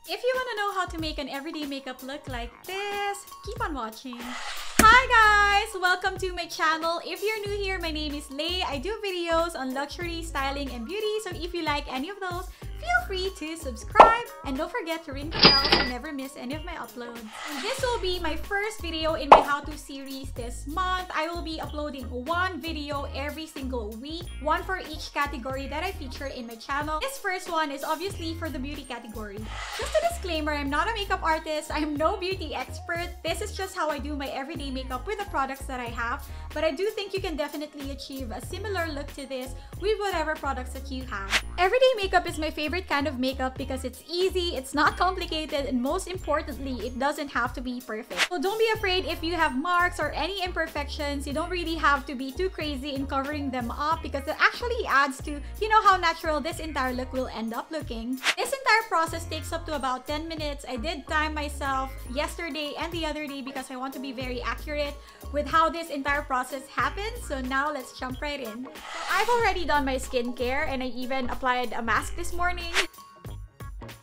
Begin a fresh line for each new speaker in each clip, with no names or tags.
If you want to know how to make an everyday makeup look like this, keep on watching. Hi guys! Welcome to my channel. If you're new here, my name is Lay. I do videos on luxury, styling, and beauty. So if you like any of those, feel free to subscribe. And don't forget to ring the bell to never miss any of my uploads. And this will be my first video in my how-to series this month. I will be uploading one video every single week, one for each category that I feature in my channel. This first one is obviously for the beauty category. Just a disclaimer, I'm not a makeup artist. I'm no beauty expert. This is just how I do my everyday makeup with the products that I have. But I do think you can definitely achieve a similar look to this with whatever products that you have. Everyday makeup is my favorite kind of makeup because it's easy, it's not complicated, and most importantly, it doesn't have to be perfect. So don't be afraid if you have marks or any imperfections. You don't really have to be too crazy in covering them up because it actually adds to, you know, how natural this entire look will end up looking. This entire process takes up to about 10 minutes. I did time myself yesterday and the other day because I want to be very accurate with how this entire process happens. So now let's jump right in. So I've already done my skincare and I even applied a mask this morning.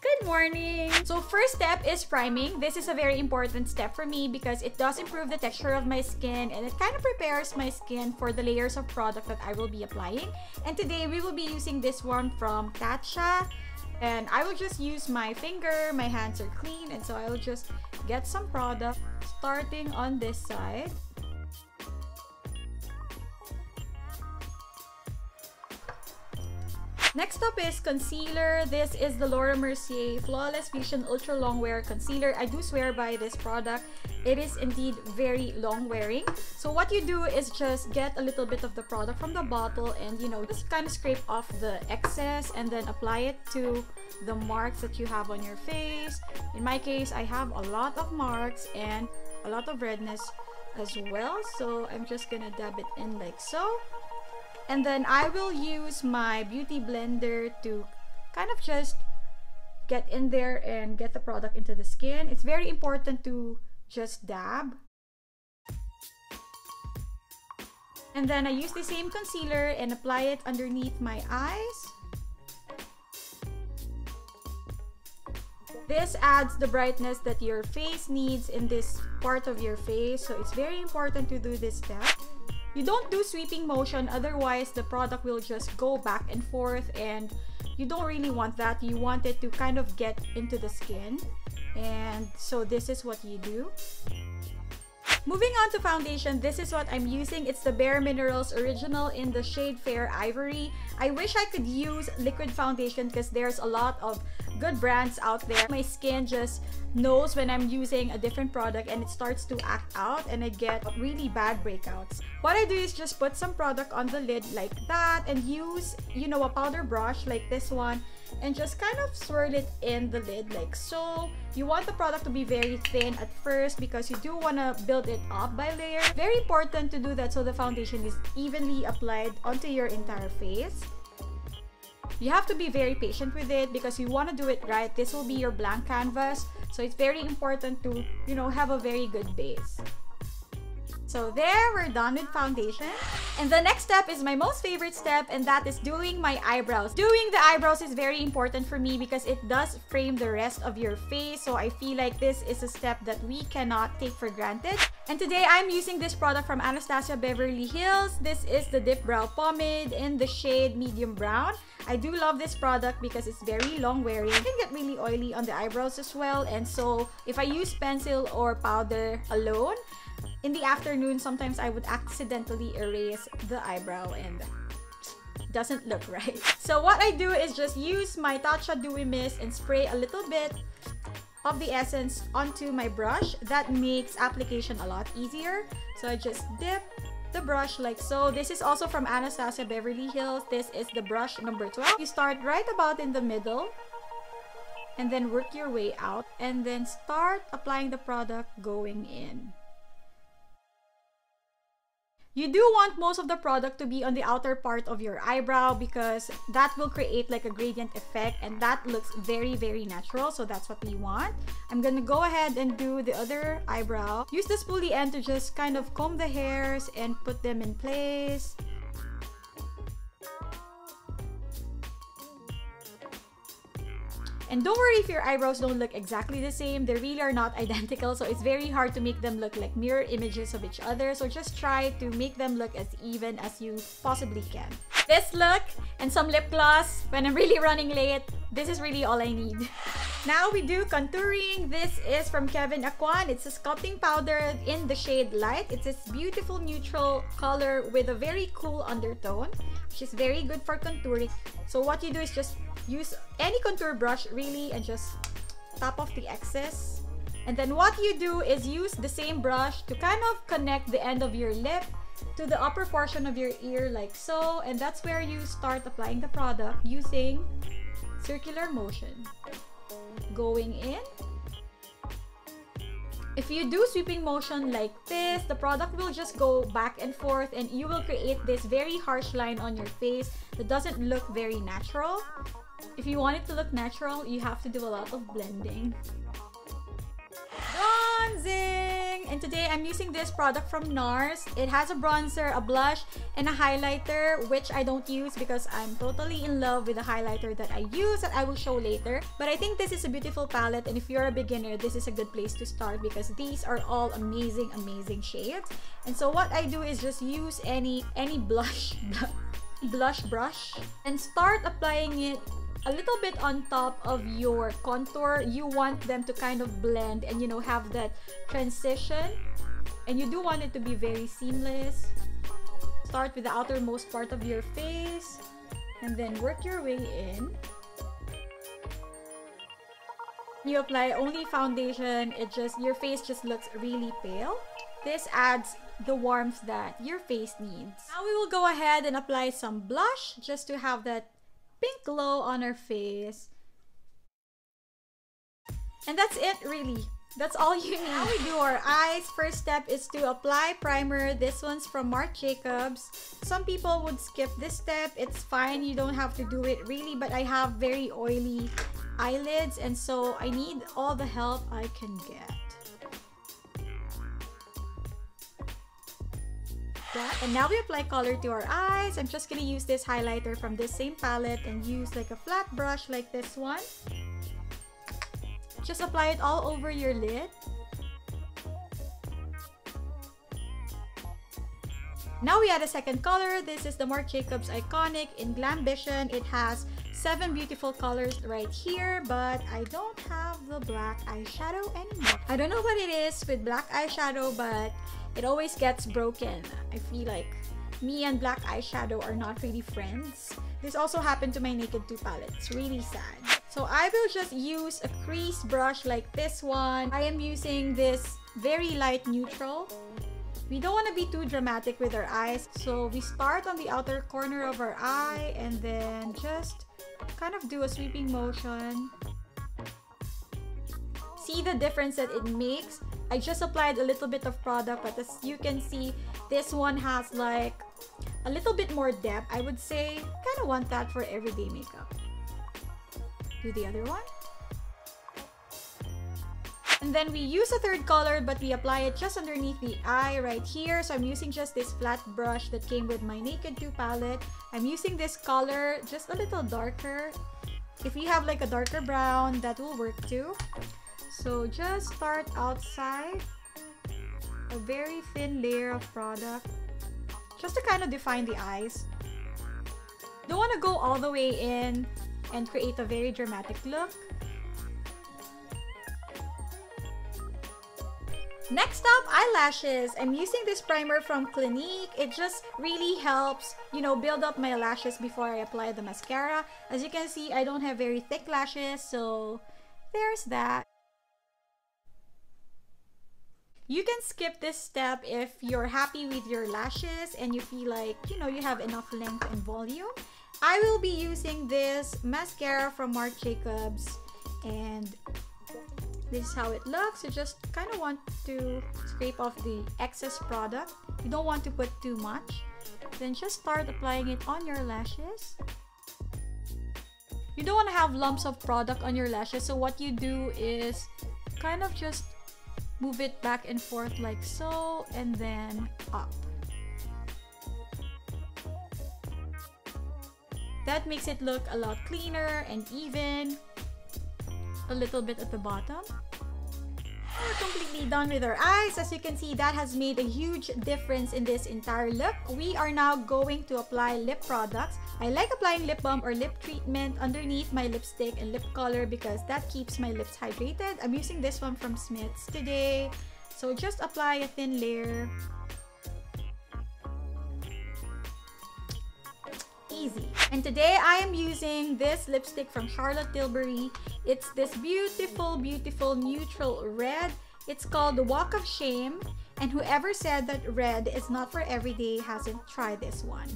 Good morning! So first step is priming. This is a very important step for me because it does improve the texture of my skin and it kind of prepares my skin for the layers of product that I will be applying. And today we will be using this one from Tatcha. And I will just use my finger. My hands are clean, and so I will just get some product starting on this side. Next up is concealer. This is the Mercier Flawless Vision Ultra Long Wear Concealer. I do swear by this product. It is indeed very long wearing. So what you do is just get a little bit of the product from the bottle and, you know, just kind of scrape off the excess and then apply it to the marks that you have on your face. In my case, I have a lot of marks and a lot of redness as well. So I'm just gonna dab it in like so. And then I will use my beauty blender to kind of just get in there and get the product into the skin. It's very important to just dab. And then I use the same concealer and apply it underneath my eyes. This adds the brightness that your face needs in this part of your face. So it's very important to do this step. You don't do sweeping motion, otherwise the product will just go back and forth and you don't really want that. You want it to kind of get into the skin, and so this is what you do. Moving on to foundation, this is what I'm using. It's the BareMinerals Original in the shade Fair Ivory. I wish I could use liquid foundation because there's a lot of good brands out there. My skin just knows when I'm using a different product and it starts to act out and I get really bad breakouts. What I do is just put some product on the lid like that and use, you know, a powder brush like this one and just kind of swirl it in the lid like so. You want the product to be very thin at first because you do want to build it up by layers. Very important to do that so the foundation is evenly applied onto your entire face. You have to be very patient with it because you want to do it right. This will be your blank canvas, so it's very important to, you know, have a very good base. So there, we're done with foundation. And the next step is my most favorite step, and that is doing my eyebrows. Doing the eyebrows is very important for me because it does frame the rest of your face. So I feel like this is a step that we cannot take for granted. And today I'm using this product from Anastasia Beverly Hills. This is the Dipbrow Pomade in the shade medium brown. I do love this product because it's very long wearing. It can get really oily on the eyebrows as well. And so if I use pencil or powder alone, in the afternoon, sometimes I would accidentally erase the eyebrow and it doesn't look right. So what I do is just use my Tatcha Dewy Mist and spray a little bit of the essence onto my brush. That makes application a lot easier. So I just dip the brush like so. This is also from Anastasia Beverly Hills. This is the brush number 12. You start right about in the middle and then work your way out and then start applying the product going in. You do want most of the product to be on the outer part of your eyebrow because that will create like a gradient effect and that looks very, very natural. So that's what we want. I'm gonna go ahead and do the other eyebrow. Use the spoolie end to just kind of comb the hairs and put them in place. And don't worry if your eyebrows don't look exactly the same. They really are not identical, so it's very hard to make them look like mirror images of each other. So just try to make them look as even as you possibly can. This look and some lip gloss when I'm really running late, this is really all I need. Now we do contouring. This is from Kevyn Acoin. It's a sculpting powder in the shade Light. It's this beautiful neutral color with a very cool undertone, which is very good for contouring. So what you do is just use any contour brush really and just tap off the excess. And then what you do is use the same brush to kind of connect the end of your lip to the upper portion of your ear like so. And that's where you start applying the product using circular motion. Going in. If you do sweeping motion like this, the product will just go back and forth and you will create this very harsh line on your face that doesn't look very natural. If you want it to look natural, you have to do a lot of blending. Bronzing! And today I'm using this product from Nars. It has a bronzer, a blush, and a highlighter, which I don't use because I'm totally in love with the highlighter that I use that I will show later. But I think this is a beautiful palette, and if you're a beginner, this is a good place to start because these are all amazing, amazing shades. And so what I do is just use any blush brush and start applying it a little bit on top of your contour. You want them to kind of blend and, you know, have that transition, and you do want it to be very seamless. Start with the outermost part of your face and then work your way in. You apply only foundation, your face just looks really pale. This adds the warmth that your face needs. Now we will go ahead and apply some blush just to have that pink glow on our face. And that's it really. That's all you need. Now we do our eyes. First step is to apply primer. This one's from Marc Jacobs. Some people would skip this step. It's fine. You don't have to do it really, but I have very oily eyelids and so I need all the help I can get. And now we apply color to our eyes. I'm just gonna use this highlighter from this same palette and use like a flat brush like this one. Just apply it all over your lid. Now we add a second color. This is the Marc Jacobs Eyeconic in Glambition. It has 7 beautiful colors right here, but I don't have the black eyeshadow anymore. I don't know what it is with black eyeshadow, but it always gets broken. I feel like me and black eyeshadow are not really friends. This also happened to my Naked 2 palette. It's really sad. So I will just use a crease brush like this one. I am using this very light neutral. We don't want to be too dramatic with our eyes. So we start on the outer corner of our eye and then just kind of do a sweeping motion. See the difference that it makes? I just applied a little bit of product, but as you can see, this one has like a little bit more depth. I would say kind of want that for everyday makeup. Do the other one. And then we use a third color, but we apply it just underneath the eye right here. So I'm using just this flat brush that came with my Naked 2 palette. I'm using this color just a little darker. If you have like a darker brown, that will work too. So just start outside, a very thin layer of product, just to kind of define the eyes. Don't want to go all the way in and create a very dramatic look. Next up, eyelashes. I'm using this primer from Clinique. It just really helps, you know, build up my lashes before I apply the mascara. As you can see, I don't have very thick lashes, so there's that. You can skip this step if you're happy with your lashes and you feel like, you know, you have enough length and volume. I will be using this mascara from Marc Jacobs and this is how it looks. You just kind of want to scrape off the excess product. You don't want to put too much. Then just start applying it on your lashes. You don't want to have lumps of product on your lashes, so what you do is kind of just move it back and forth like so, and then up. That makes it look a lot cleaner and even. a little bit at the bottom. We're completely done with our eyes. As you can see, that has made a huge difference in this entire look. We are now going to apply lip products. I like applying lip balm or lip treatment underneath my lipstick and lip color because that keeps my lips hydrated. I'm using this one from Smith's today. So just apply a thin layer. Easy. And today I am using this lipstick from Charlotte Tilbury. It's this beautiful, beautiful neutral red. It's called the Walk of Shame. And whoever said that red is not for everyday hasn't tried this one.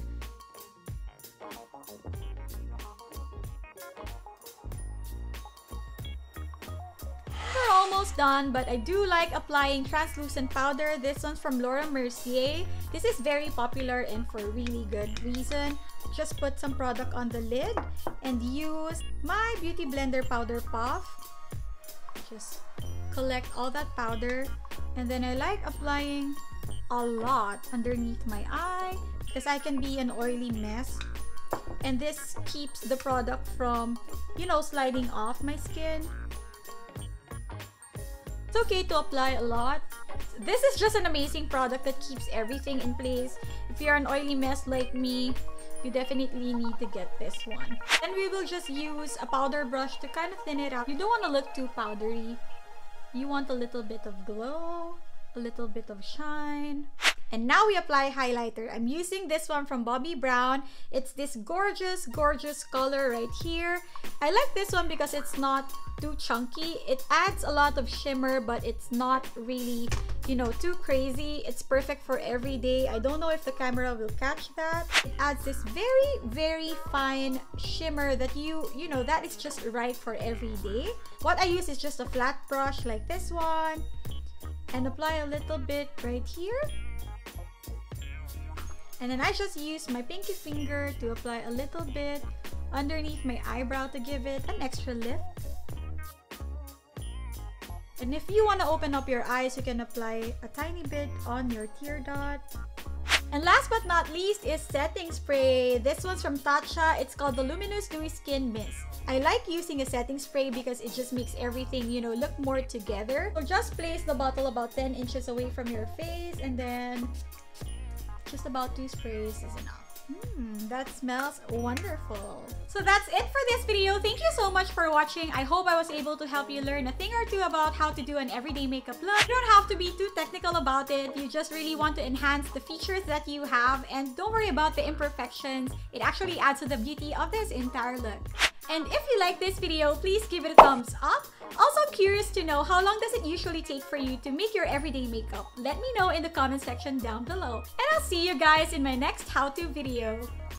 We're almost done, but I do like applying translucent powder. This one's from Mercier. This is very popular and for a really good reason. Just put some product on the lid and use my Beauty Blender powder puff. Just collect all that powder, and then I like applying a lot underneath my eye because I can be an oily mess, and this keeps the product from, you know, sliding off my skin. It's okay to apply a lot. This is just an amazing product that keeps everything in place. If you're an oily mess like me, you definitely need to get this one. And we will just use a powder brush to kind of thin it out. You don't want to look too powdery. You want a little bit of glow, a little bit of shine. And now we apply highlighter. I'm using this one from Bobbi Brown. It's this gorgeous, gorgeous color right here. I like this one because it's not too chunky. It adds a lot of shimmer, but it's not really, you know, too crazy. It's perfect for every day. I don't know if the camera will catch that. It adds this very, very fine shimmer that you know, that is just right for every day. What I use is just a flat brush like this one and apply a little bit right here. And then I just use my pinky finger to apply a little bit underneath my eyebrow to give it an extra lift. And if you want to open up your eyes, you can apply a tiny bit on your tear dot. And last but not least is setting spray. This one's from Tatcha. It's called the Luminous Dewy Skin Mist. I like using a setting spray because it just makes everything, you know, look more together. So just place the bottle about 10 inches away from your face, and then just about 2 sprays is enough. That smells wonderful. So that's it for this video. Thank you so much for watching. I hope I was able to help you learn a thing or two about how to do an everyday makeup look. You don't have to be too technical about it. You just really want to enhance the features that you have, and don't worry about the imperfections. It actually adds to the beauty of this entire look. And if you like this video, please give it a thumbs up. Also curious to know, how long does it usually take for you to make your everyday makeup? Let me know in the comment section down below. And I'll see you guys in my next how-to video.